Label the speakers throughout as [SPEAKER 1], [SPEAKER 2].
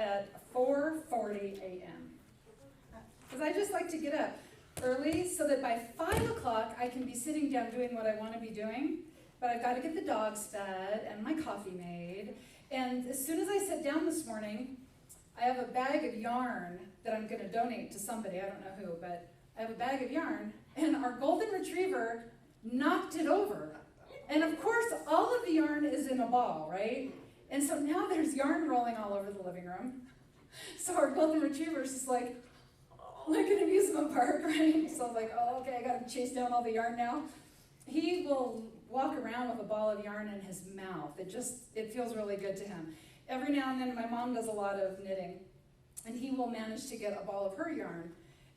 [SPEAKER 1] at 4:40 a.m. Because I just like to get up early so that by 5 o'clock I can be sitting down doing what I want to be doing. But I've got to get the dogs fed and my coffee made. And as soon as I sit down this morning, I have a bag of yarn that I'm going to donate to somebody. I don't know who, but I have a bag of yarn. And our golden retriever knocked it over. And of course, all of the yarn is in a ball, right? And so now there's yarn rolling all over the living room. So our golden retriever is just like an amusement park, right? So I'm like, oh, okay, I got to chase down all the yarn now. He will walk around with a ball of yarn in his mouth. It feels really good to him. Every now and then, my mom does a lot of knitting, and he will manage to get a ball of her yarn.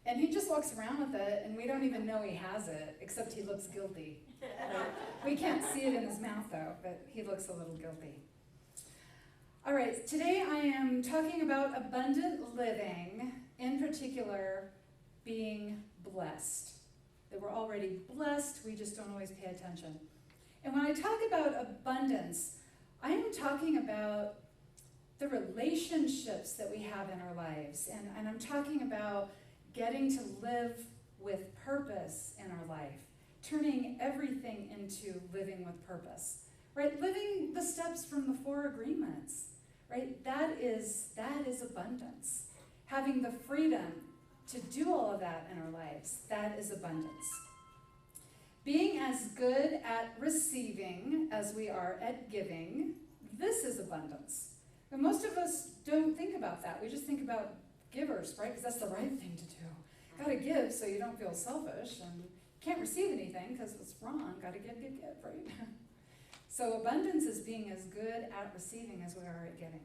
[SPEAKER 1] And he just walks around with it, and we don't even know he has it, except he looks guilty. Right? We can't see it in his mouth, though, but he looks a little guilty. All right, today I am talking about abundant living, in particular, being blessed. That we're already blessed, we just don't always pay attention. And when I talk about abundance, I am talking about the relationships that we have in our lives. And I'm talking about getting to live with purpose in our life, turning everything into living with purpose, right? Living the steps from the 4 agreements, right? That is abundance. Having the freedom to do all of that in our lives, that is abundance. Being as good at receiving as we are at giving, this is abundance. And most of us don't think about that. We just think about givers, right? Because that's the right thing to do. Got to give so you don't feel selfish, and can't receive anything because it's wrong. Got to give, right? So abundance is being as good at receiving as we are at giving.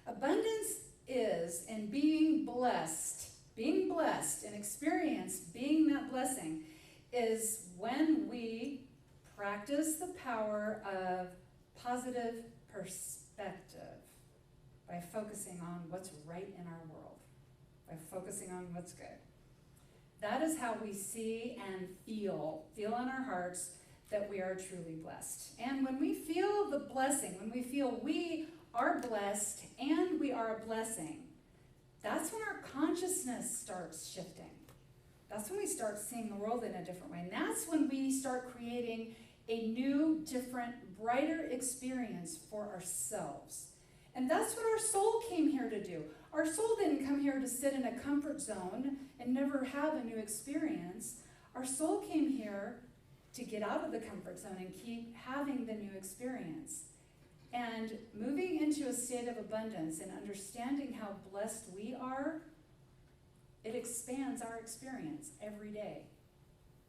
[SPEAKER 1] Abundance is in being blessed and experience being that blessing is when we practice the power of positive perspective by focusing on what's right in our world, by focusing on what's good. That is how we see and feel in our hearts that we are truly blessed. And when we feel the blessing, when we feel we are blessed and we are a blessing, that's when our consciousness starts shifting. That's when we start seeing the world in a different way. And that's when we start creating a new, different, brighter experience for ourselves. And that's what our soul came here to do. Our soul didn't come here to sit in a comfort zone and never have a new experience. Our soul came here to get out of the comfort zone and keep having the new experience. And moving into a state of abundance and understanding how blessed we are, it expands our experience every day.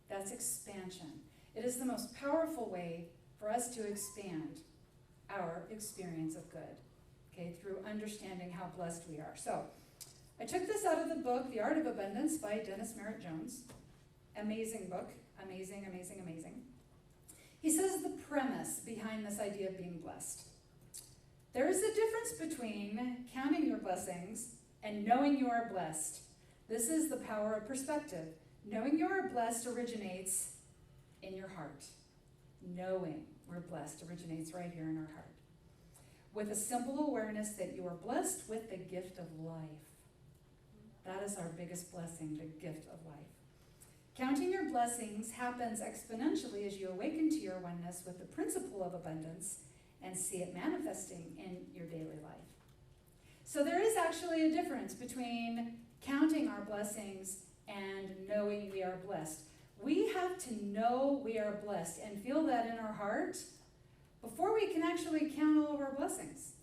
[SPEAKER 1] That's expansion. It is the most powerful way for us to expand our experience of good, okay, through understanding how blessed we are. So, I took this out of the book, The Art of Abundance by Dennis Merritt Jones. Amazing book. Amazing, amazing, amazing. He says the premise behind this idea of being blessed. There is a difference between counting your blessings and knowing you are blessed. This is the power of perspective. Knowing you are blessed originates in your heart. Knowing we're blessed originates right here in our heart. With a simple awareness that you are blessed with the gift of life. That is our biggest blessing, the gift of life. Counting your blessings happens exponentially as you awaken to your oneness with the principle of abundance and see it manifesting in your daily life. So there is actually a difference between counting our blessings and knowing we are blessed. We have to know we are blessed and feel that in our heart before we can actually count all of our blessings.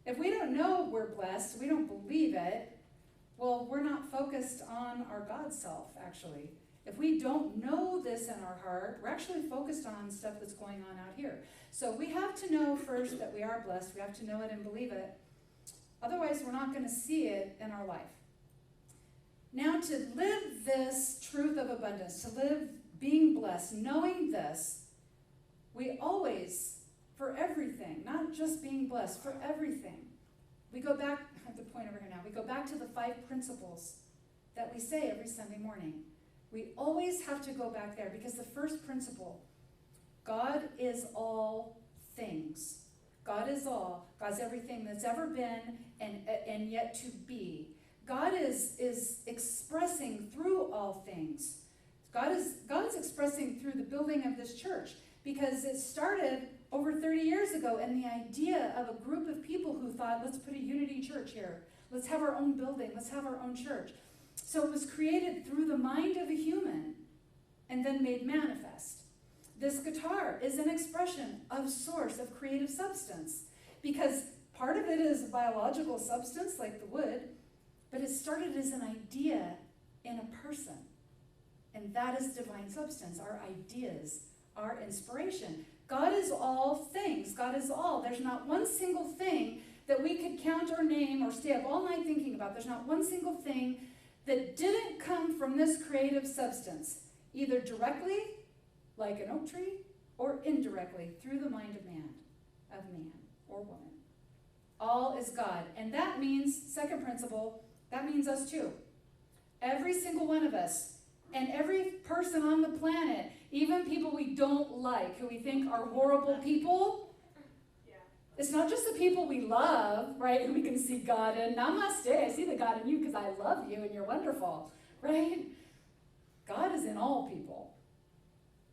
[SPEAKER 1] If we don't know we're blessed, we don't believe it, well, we're not focused on our God self, actually. If we don't know this in our heart, we're actually focused on stuff that's going on out here. So we have to know first that we are blessed. We have to know it and believe it. Otherwise, we're not going to see it in our life. Now, to live this truth of abundance, to live being blessed, knowing this, we always, for everything, not just being blessed, for everything, we go back, I have the point over here now, we go back to the 5 principles that we say every Sunday morning. We always have to go back there because the first principle, God is all things. God is all. God's everything that's ever been and yet to be. God is expressing through all things. God is expressing through the building of this church, because it started over 30 years ago, and the idea of a group of people who thought, let's put a unity church here. Let's have our own building. Let's have our own church. So it was created through the mind of a human and then made manifest. This guitar is an expression of source, of creative substance, because part of it is a biological substance like the wood, but it started as an idea in a person. And that is divine substance, our ideas, our inspiration. God is all things. God is all. There's not one single thing that we could count or name or stay up all night thinking about. There's not one single thing that didn't come from this creative substance, either directly, like an oak tree, or indirectly, through the mind of man or woman. All is God. And that means, second principle, that means us too. Every single one of us, and every person on the planet, even people we don't like, who we think are horrible people. Yeah. It's not just the people we love, right, who we can see God in. Namaste, I see the God in you because I love you and you're wonderful, right? God is in all people.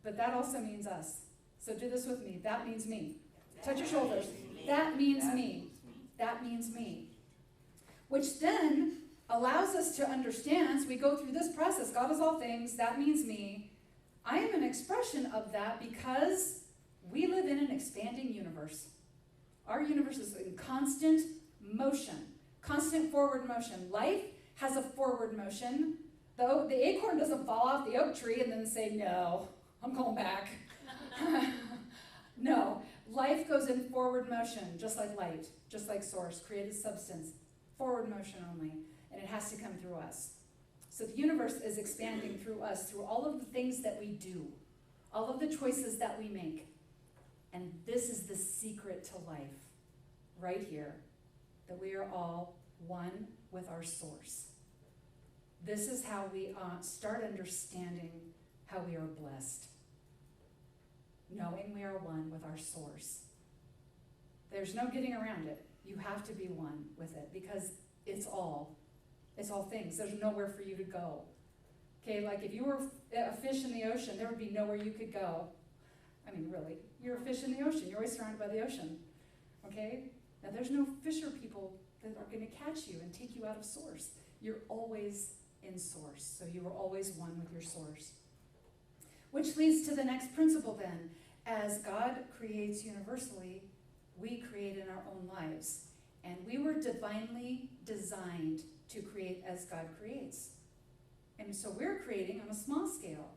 [SPEAKER 1] But that also means us. So do this with me. That means me. Touch your shoulders. That means me. That means me. Which then allows us to understand, so we go through this process, God is all things, that means me. I am an expression of that because we live in an expanding universe. Our universe is in constant motion, constant forward motion. Life has a forward motion. The acorn doesn't fall off the oak tree and then say, no, I'm going back. No, life goes in forward motion, just like light, just like source, created substance, forward motion only. And it has to come through us. So the universe is expanding through us, through all of the things that we do, all of the choices that we make. And this is the secret to life, right here, that we are all one with our source. This is how we start understanding how we are blessed, knowing we are one with our source. There's no getting around it. You have to be one with it, because it's all things. There's nowhere for you to go. Okay, like if you were a fish in the ocean, there would be nowhere you could go. I mean, really, you're a fish in the ocean. You're always surrounded by the ocean. Okay? Now, there's no fisher people that are going to catch you and take you out of source. You're always in source. So you are always one with your source. Which leads to the next principle then. As God creates universally, we create in our own lives. And we were divinely designed to create as God creates. And so we're creating on a small scale,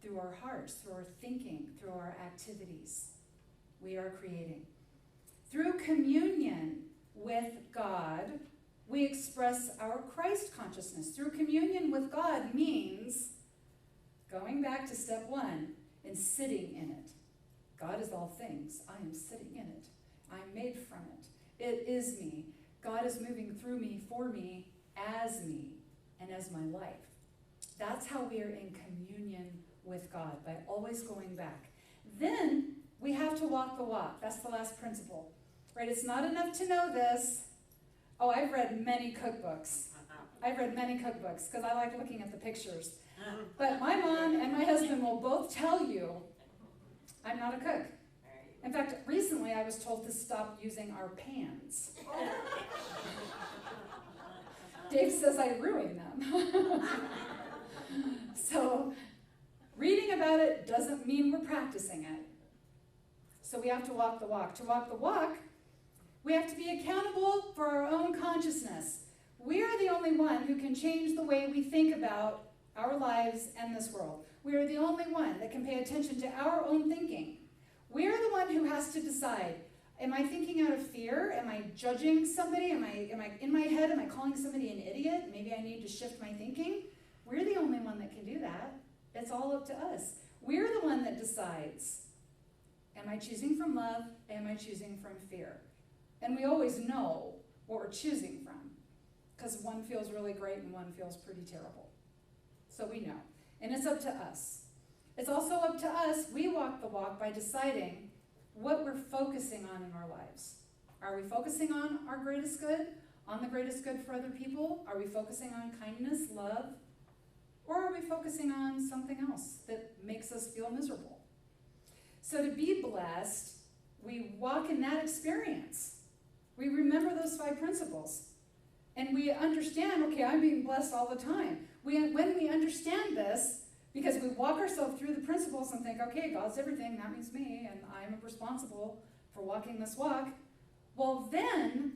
[SPEAKER 1] through our hearts, through our thinking, through our activities. We are creating. Through communion with God, we express our Christ consciousness. Through communion with God means going back to step one and sitting in it. God is all things. I am sitting in it. I'm made from it. It is me. God is moving through me, for me, and as my life. That's how we are in communion with God, by always going back. Then we have to walk the walk. That's the last principle, right? It's not enough to know this. Oh, I've read many cookbooks. Because I like looking at the pictures. But my mom and my husband will both tell you I'm not a cook. In fact, recently I was told to stop using our pans. Dave says I ruin them. So reading about it doesn't mean we're practicing it. So we have to walk the walk. To walk the walk, we have to be accountable for our own consciousness. We are the only one who can change the way we think about our lives and this world. We are the only one that can pay attention to our own thinking. We are the one who has to decide, am I thinking out of fear? Am I judging somebody? Am I in my head, am I calling somebody an idiot? Maybe I need to shift my thinking. We're the only one that can do that. It's all up to us. We're the one that decides. Am I choosing from love? Am I choosing from fear? And we always know what we're choosing from, because one feels really great and one feels pretty terrible. So we know. And it's up to us. It's also up to us. We walk the walk by deciding what we're focusing on in our lives. Are we focusing on our greatest good? On the greatest good for other people? Are we focusing on kindness, love? Or are we focusing on something else that makes us feel miserable? So to be blessed, we walk in that experience. We remember those 5 principles. And we understand, okay, I'm being blessed all the time. When we understand this, because we walk ourselves through the principles and think, okay, God's everything, that means me, and I'm responsible for walking this walk. Well, then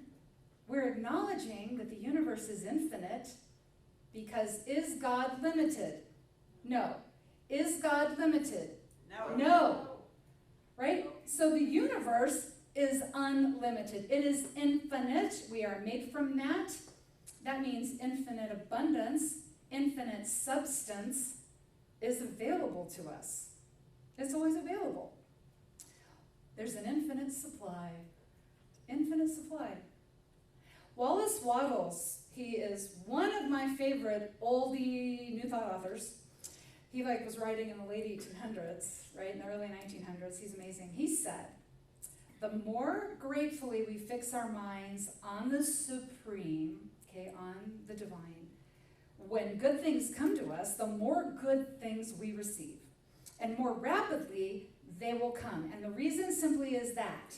[SPEAKER 1] we're acknowledging that the universe is infinite, because is God limited? No. Is God limited?
[SPEAKER 2] No.
[SPEAKER 1] No. Right? So the universe is unlimited. It is infinite. We are made from that. That means infinite abundance, infinite substance is available to us. It's always available. There's an infinite supply. Infinite supply. Wallace Wattles, he is one of my favorite oldie New Thought authors. He was writing in the late 1800s, right, in the early 1900s. He's amazing. He said, the more gratefully we fix our minds on the supreme, okay, on the divine, when good things come to us, the more good things we receive. And more rapidly, they will come. And the reason simply is that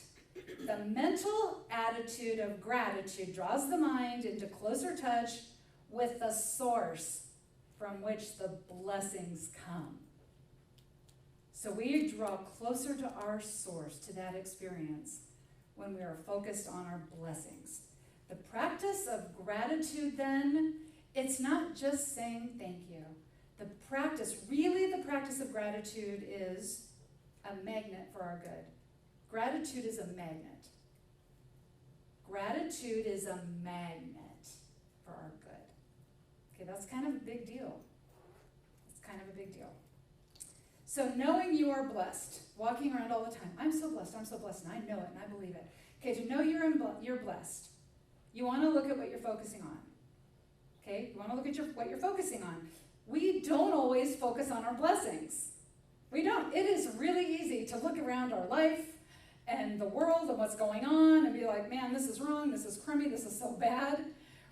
[SPEAKER 1] the mental attitude of gratitude draws the mind into closer touch with the source from which the blessings come. So we draw closer to our source, to that experience, when we are focused on our blessings. The practice of gratitude, then, it's not just saying thank you. The practice of gratitude is a magnet for our good. Gratitude is a magnet. Gratitude is a magnet for our good. Okay, that's kind of a big deal. It's kind of a big deal. So knowing you are blessed, walking around all the time, I'm so blessed, and I know it, and I believe it. Okay, to know you're blessed, you want to look at what you're focusing on. Okay, you want to look at what you're focusing on. We don't always focus on our blessings. We don't. It is really easy to look around our life and the world and what's going on and be like, man, this is wrong, this is crummy, this is so bad,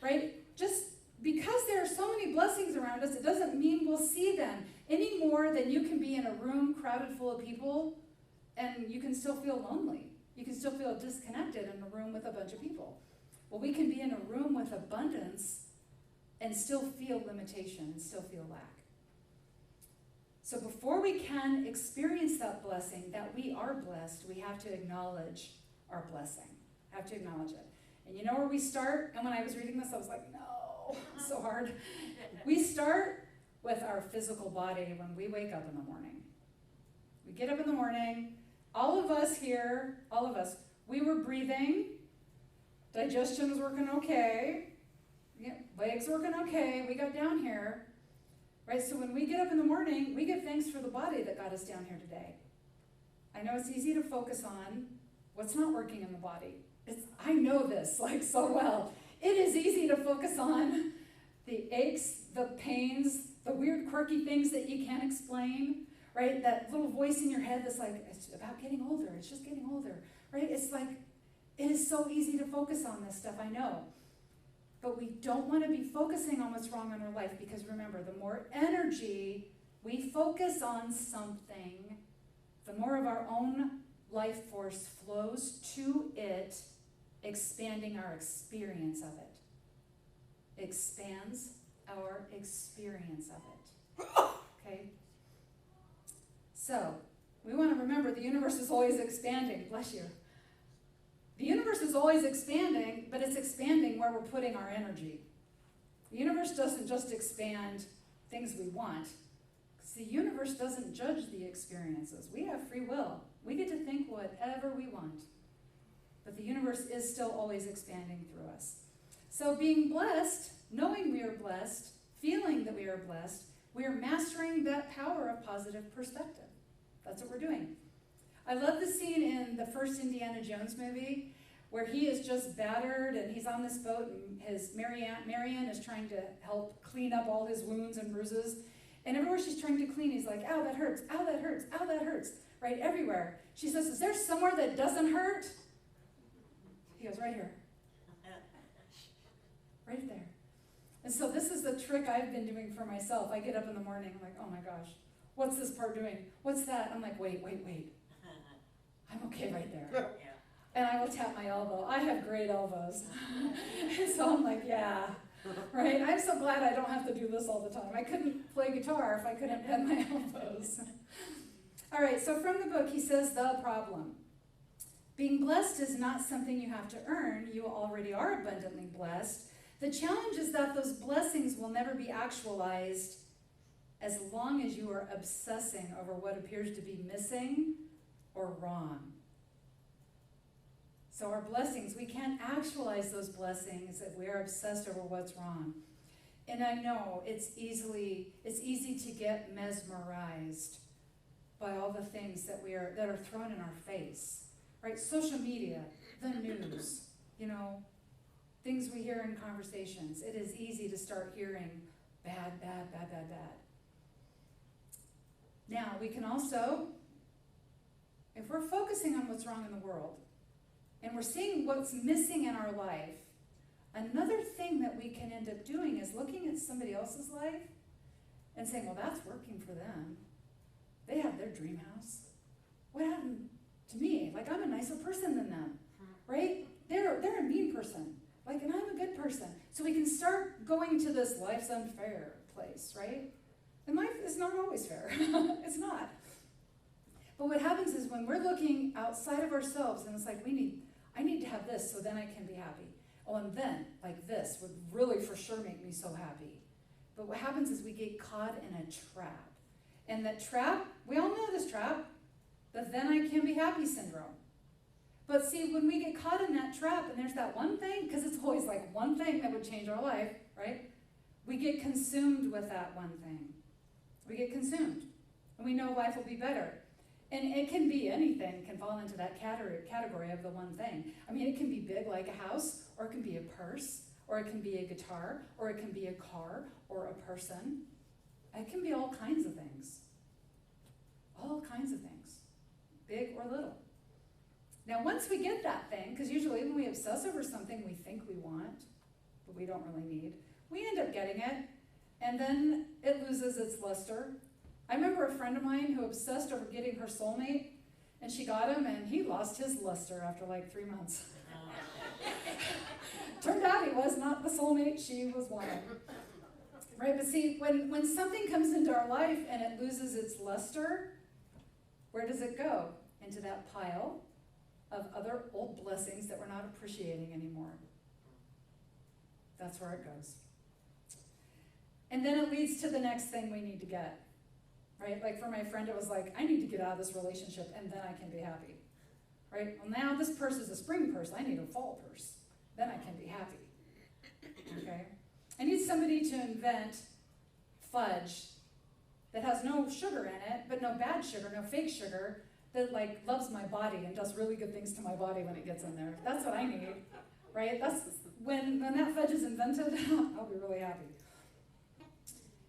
[SPEAKER 1] right? Just because there are so many blessings around us, it doesn't mean we'll see them any more than you can be in a room crowded full of people and you can still feel lonely. You can still feel disconnected in a room with a bunch of people. Well, we can be in a room with abundance and still feel limitation and still feel lack. So before we can experience that blessing, that we are blessed, we have to acknowledge our blessing. Have to acknowledge it. And you know where we start? And when I was reading this, I was like, no, it's so hard. We start with our physical body when we wake up in the morning. We get up in the morning, all of us here, we were breathing, digestion's working okay, legs working okay, we got down here. Right, so when we get up in the morning, we give thanks for the body that got us down here today. I know it's easy to focus on what's not working in the body. I know this so well. It is easy to focus on the aches, the pains, the weird quirky things that you can't explain, right? That little voice in your head that's like, it's about getting older, it's just getting older, right? It's like, it is so easy to focus on this stuff, I know. But we don't want to be focusing on what's wrong in our life because remember, the more energy we focus on something, the more of our own life force flows to it, expanding our experience of it. Expands our experience of it. Okay? So, we want to remember the universe is always expanding. Bless you. The universe is always expanding, but it's expanding where we're putting our energy. The universe doesn't just expand things we want, because the universe doesn't judge the experiences. We have free will. We get to think whatever we want. But the universe is still always expanding through us. So being blessed, knowing we are blessed, feeling that we are blessed, we are mastering that power of positive perspective. That's what we're doing. I love the scene in the first Indiana Jones movie where he is just battered and he's on this boat and his Marianne is trying to help clean up all his wounds and bruises. And everywhere she's trying to clean, he's like, ow, that hurts, ow, that hurts, ow, that hurts, right, everywhere. She says, is there somewhere that doesn't hurt? He goes, right here. Right there. And so this is the trick I've been doing for myself. I get up in the morning, I'm like, oh my gosh, what's this part doing? What's that? I'm like, wait. I'm okay right there. And I will tap my elbow. I have great elbows. And so I'm like, yeah, right? I'm so glad I don't have to do this all the time. I couldn't play guitar if I couldn't bend my elbows. All right, so from the book, he says, the problem. Being blessed is not something you have to earn. You already are abundantly blessed. The challenge is that those blessings will never be actualized as long as you are obsessing over what appears to be missing or wrong. So our blessings, we can't actualize those blessings if we are obsessed over what's wrong. And I know it's easy to get mesmerized by all the things that are thrown in our face, right? Social media, the news, things we hear in conversations. It is easy to start hearing bad. Now, we can also, if we're focusing on what's wrong in the world, and we're seeing what's missing in our life, another thing that we can end up doing is looking at somebody else's life and saying, well, that's working for them. They have their dream house. What happened to me? Like, I'm a nicer person than them, right? They're a mean person, and I'm a good person. So we can start going to this life's unfair place, right? And life is not always fair. It's not. But what happens is when we're looking outside of ourselves and it's like, I need to have this so then I can be happy. Oh, and then, this would really for sure make me so happy. But what happens is we get caught in a trap. And that trap, we all know this trap, the then I can be happy syndrome. But see, when we get caught in that trap and there's that one thing, because it's always one thing that would change our life, right? We get consumed with that one thing. We get consumed. And we know life will be better. And it can be anything, can fall into that category of the one thing. I mean, it can be big like a house, or it can be a purse, or it can be a guitar, or it can be a car, or a person. It can be all kinds of things. All kinds of things, big or little. Now, once we get that thing, because usually when we obsess over something we think we want, but we don't really need, we end up getting it, and then it loses its luster. I remember a friend of mine who obsessed over getting her soulmate, and she got him, and he lost his luster after 3 months. Turned out he was not the soulmate she was wanting. Right, but see, when something comes into our life and it loses its luster, where does it go? Into that pile of other old blessings that we're not appreciating anymore. That's where it goes. And then it leads to the next thing we need to get. Right? For my friend, it was I need to get out of this relationship and then I can be happy. Right? Well, now this purse is a spring purse. I need a fall purse. Then I can be happy. Okay? I need somebody to invent fudge that has no sugar in it, but no bad sugar, no fake sugar, that loves my body and does really good things to my body when it gets in there. That's what I need. Right? That's when that fudge is invented, I'll be really happy.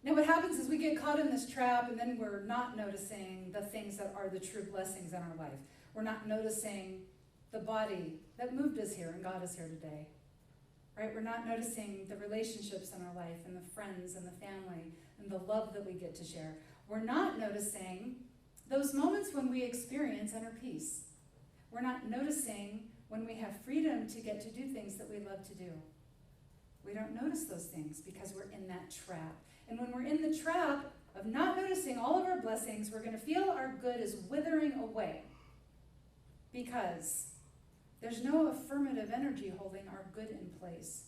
[SPEAKER 1] Now what happens is we get caught in this trap and then we're not noticing the things that are the true blessings in our life. We're not noticing the body that moved us here and got us here today. Right? We're not noticing the relationships in our life and the friends and the family and the love that we get to share. We're not noticing those moments when we experience inner peace. We're not noticing when we have freedom to get to do things that we love to do. We don't notice those things because we're in that trap. And when we're in the trap of not noticing all of our blessings, we're going to feel our good is withering away because there's no affirmative energy holding our good in place.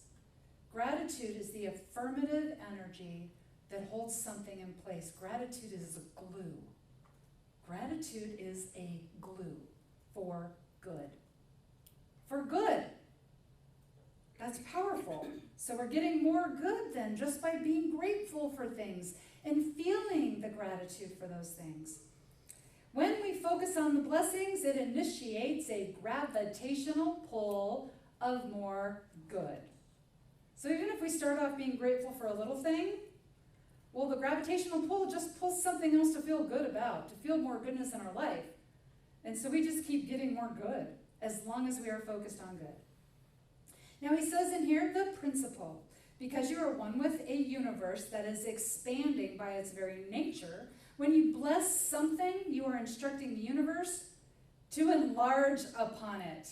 [SPEAKER 1] Gratitude is the affirmative energy that holds something in place. Gratitude is a glue. Gratitude is a glue for good. For good. That's powerful. So we're getting more good then just by being grateful for things and feeling the gratitude for those things. When we focus on the blessings, it initiates a gravitational pull of more good. So even if we start off being grateful for a little thing, well, the gravitational pull just pulls something else to feel good about, to feel more goodness in our life. And so we just keep getting more good as long as we are focused on good. Now he says in here, the principle. Because you are one with a universe that is expanding by its very nature, when you bless something, you are instructing the universe to enlarge upon it.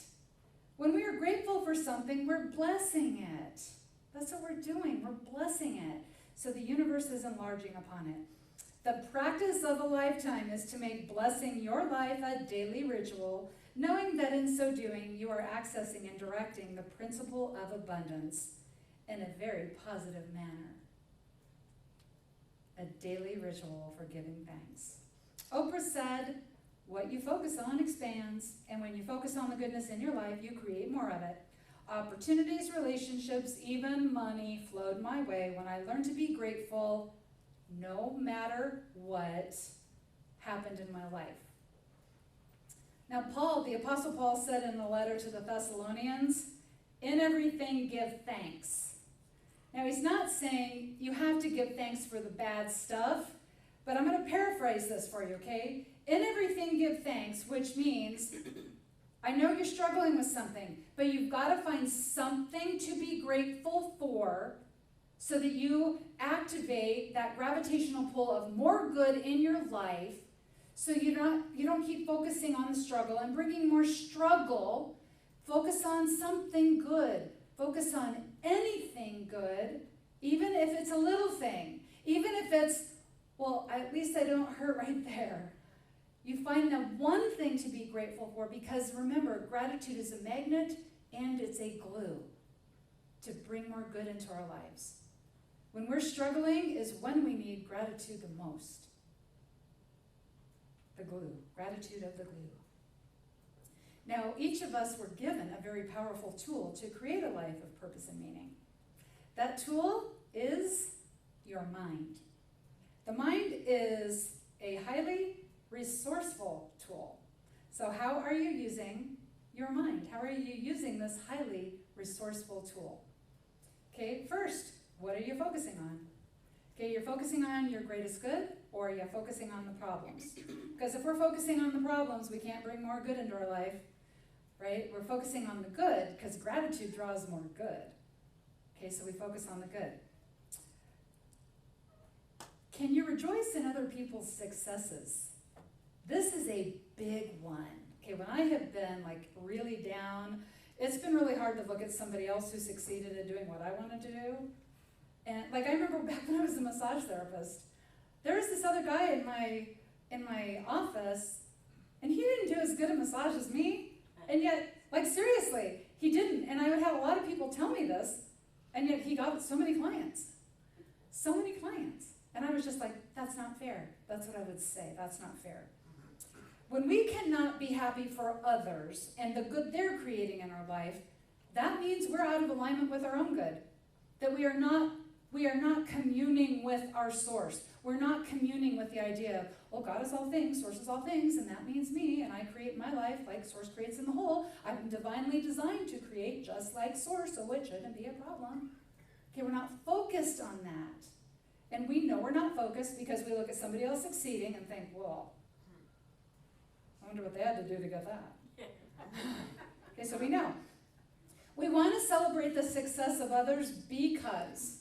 [SPEAKER 1] When we are grateful for something, we're blessing it. That's what we're doing. We're blessing it. So the universe is enlarging upon it. The practice of a lifetime is to make blessing your life a daily ritual, knowing that in so doing, you are accessing and directing the principle of abundance in a very positive manner. A daily ritual for giving thanks. Oprah said, what you focus on expands, and when you focus on the goodness in your life, you create more of it. Opportunities, relationships, even money flowed my way when I learned to be grateful no matter what happened in my life. Now Paul, the Apostle Paul said in the letter to the Thessalonians, in everything give thanks. Now he's not saying you have to give thanks for the bad stuff, but I'm going to paraphrase this for you, okay? In everything give thanks, which means, I know you're struggling with something, but you've got to find something to be grateful for so that you activate that gravitational pull of more good in your life, so you don't keep focusing on the struggle and bringing more struggle. Focus on something good. Focus on anything good, even if it's a little thing. Even if it's, well, at least I don't hurt right there. You find that one thing to be grateful for, because remember, gratitude is a magnet and it's a glue to bring more good into our lives. When we're struggling is when we need gratitude the most. The glue, gratitude of the glue. Now, each of us were given a very powerful tool to create a life of purpose and meaning. That tool is your mind. The mind is a highly resourceful tool. So how are you using your mind? How are you using this highly resourceful tool? Okay, first, what are you focusing on? Okay, you're focusing on your greatest good, or are you focusing on the problems? Because if we're focusing on the problems, we can't bring more good into our life, right? We're focusing on the good, because gratitude draws more good. Okay, so we focus on the good. Can you rejoice in other people's successes? This is a big one. Okay, when I have been like really down, it's been really hard to look at somebody else who succeeded at doing what I want to do. And like I remember back when I was a massage therapist, there was this other guy in my office, and he didn't do as good a massage as me. And yet, like seriously, he didn't. And I would have a lot of people tell me this, and yet he got so many clients. So many clients. And I was just like, that's not fair. That's what I would say. That's not fair. When we cannot be happy for others and the good they're creating in our life, that means we're out of alignment with our own good. That we are not communing with our source. We're not communing with the idea of, well, God is all things, source is all things, and that means me, and I create my life like source creates in the whole. I'm divinely designed to create just like source, so it shouldn't be a problem. Okay, we're not focused on that. And we know we're not focused because we look at somebody else succeeding and think, well, I wonder what they had to do to get that. Okay, so we know. We want to celebrate the success of others because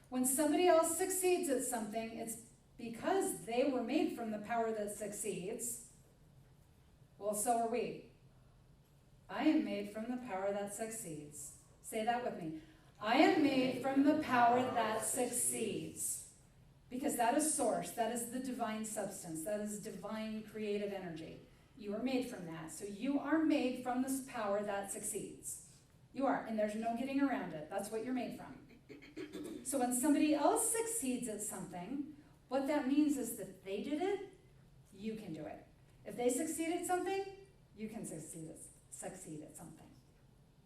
[SPEAKER 1] when somebody else succeeds at something, it's because they were made from the power that succeeds. Well, so are we. I am made from the power that succeeds. Say that with me. I am made from the power that succeeds. Because that is source. That is the divine substance. That is divine creative energy. You are made from that. So you are made from this power that succeeds. You are. And there's no getting around it. That's what you're made from. So when somebody else succeeds at something, what that means is that they did it, you can do it. If they succeed at something, you can succeed at something.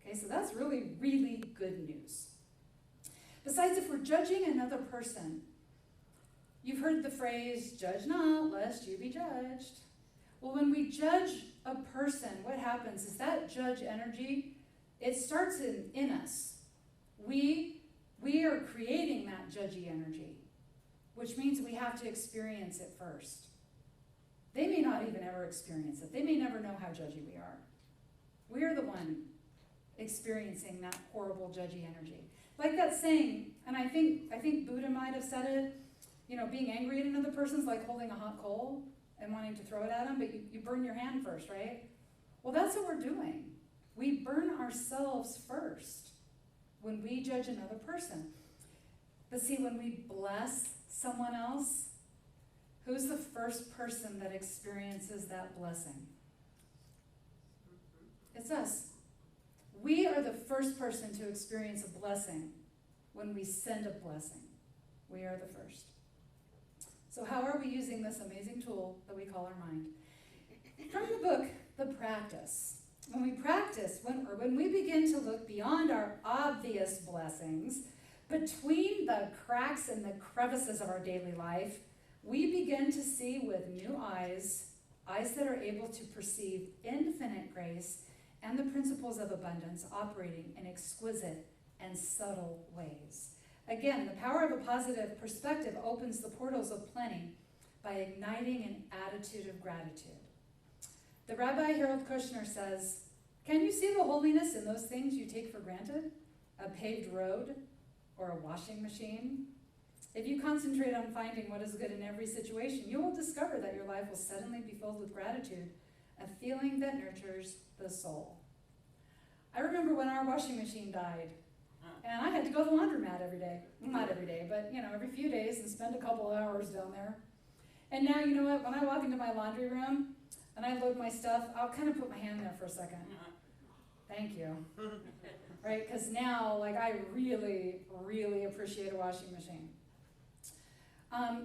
[SPEAKER 1] Okay, so that's really, really good news. Besides, if we're judging another person, you've heard the phrase, judge not, lest you be judged. Well, when we judge a person, what happens is that judge energy, it starts in us. We are creating that judgy energy, which means we have to experience it first. They may not even ever experience it. They may never know how judgy we are. We are the one experiencing that horrible, judgy energy. Like that saying, and I think Buddha might have said it, being angry at another person's like holding a hot coal and wanting to throw it at them, but you burn your hand first, right? Well, that's what we're doing. We burn ourselves first when we judge another person. But see, when we bless someone else, who's the first person that experiences that blessing? It's us. We are the first person to experience a blessing when we send a blessing. We are the first. So how are we using this amazing tool that we call our mind? From the book, The Practice. When we practice, when we begin to look beyond our obvious blessings, between the cracks and the crevices of our daily life, we begin to see with new eyes that are able to perceive infinite grace and the principles of abundance operating in exquisite and subtle ways. Again, the power of a positive perspective opens the portals of plenty by igniting an attitude of gratitude. The Rabbi Harold Kushner says, "Can you see the holiness in those things you take for granted? A paved road or a washing machine? If you concentrate on finding what is good in every situation, you will discover that your life will suddenly be filled with gratitude, a feeling that nurtures the soul." I remember when our washing machine died, and I had to go to the laundromat every day. Well, not every day, but every few days and spend a couple of hours down there. And now, you know what, when I walk into my laundry room and I load my stuff, I'll kind of put my hand there for a second. Thank you. Right? Because now, I really, really appreciate a washing machine.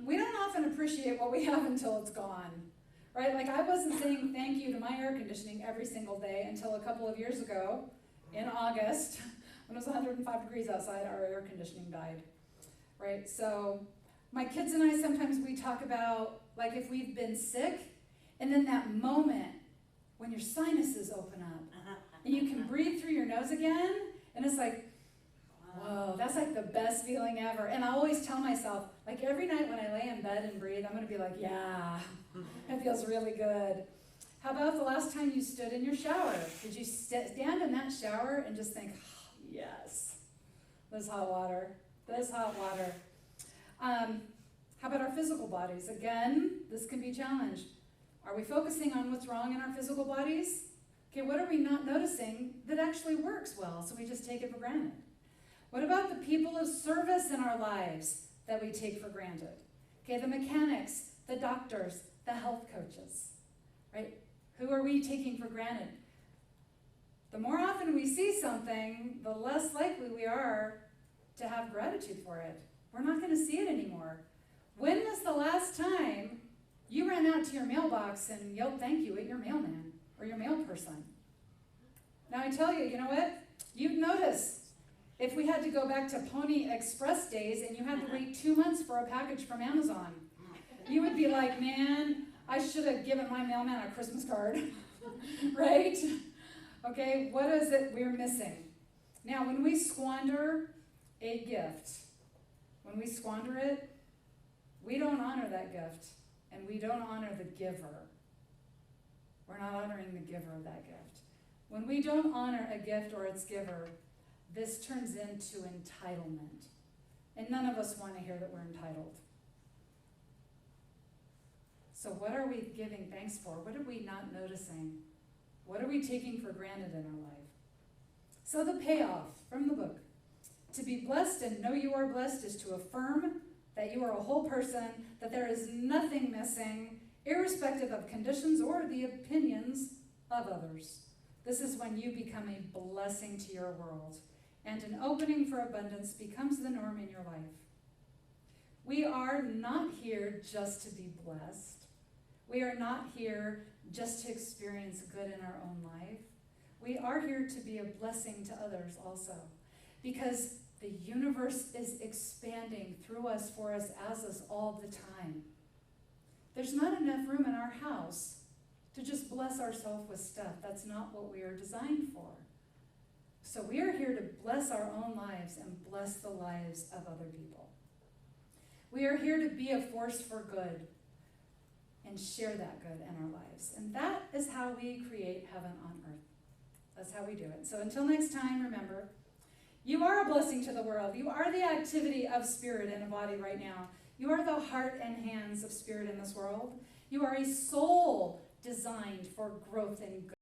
[SPEAKER 1] We don't often appreciate what we have until it's gone. Right? I wasn't saying thank you to my air conditioning every single day until a couple of years ago in August. When it was 105 degrees outside, our air conditioning died, right? So my kids and I, sometimes we talk about, if we've been sick, and then that moment when your sinuses open up, and you can breathe through your nose again, and it's like, whoa, that's the best feeling ever. And I always tell myself, every night when I lay in bed and breathe, I'm going to be like, yeah, it feels really good. How about the last time you stood in your shower? Did you stand in that shower and just think, yes, this hot water. How about our physical bodies? Again, this can be challenged. Are we focusing on what's wrong in our physical bodies? Okay, what are we not noticing that actually works well, so we just take it for granted? What about the people of service in our lives that we take for granted? Okay, the mechanics, the doctors, the health coaches, right? Who are we taking for granted? The more often we see something, the less likely we are to have gratitude for it. We're not going to see it anymore. When was the last time you ran out to your mailbox and yelled thank you at your mailman or your mail person? Now I tell you, you know what? You'd notice if we had to go back to Pony Express days and you had to wait 2 months for a package from Amazon. You would be like, man, I should have given my mailman a Christmas card, right? Okay, what is it we're missing? Now, when we squander a gift, we don't honor that gift, and we don't honor the giver. We're not honoring the giver of that gift. When we don't honor a gift or its giver, this turns into entitlement. And none of us want to hear that we're entitled. So what are we giving thanks for? What are we not noticing? What are we taking for granted in our life? So the payoff from the book. To be blessed and know you are blessed is to affirm that you are a whole person, that there is nothing missing, irrespective of conditions or the opinions of others. This is when you become a blessing to your world, and an opening for abundance becomes the norm in your life. We are not here just to be blessed. We are not here just to experience good in our own life. We are here to be a blessing to others also, because the universe is expanding through us, for us, as us all the time. There's not enough room in our house to just bless ourselves with stuff. That's not what we are designed for. So we are here to bless our own lives and bless the lives of other people. We are here to be a force for good and share that good in our lives. And that is how we create heaven on earth. That's how we do it. So until next time, remember, you are a blessing to the world. You are the activity of spirit in a body right now. You are the heart and hands of spirit in this world. You are a soul designed for growth and good.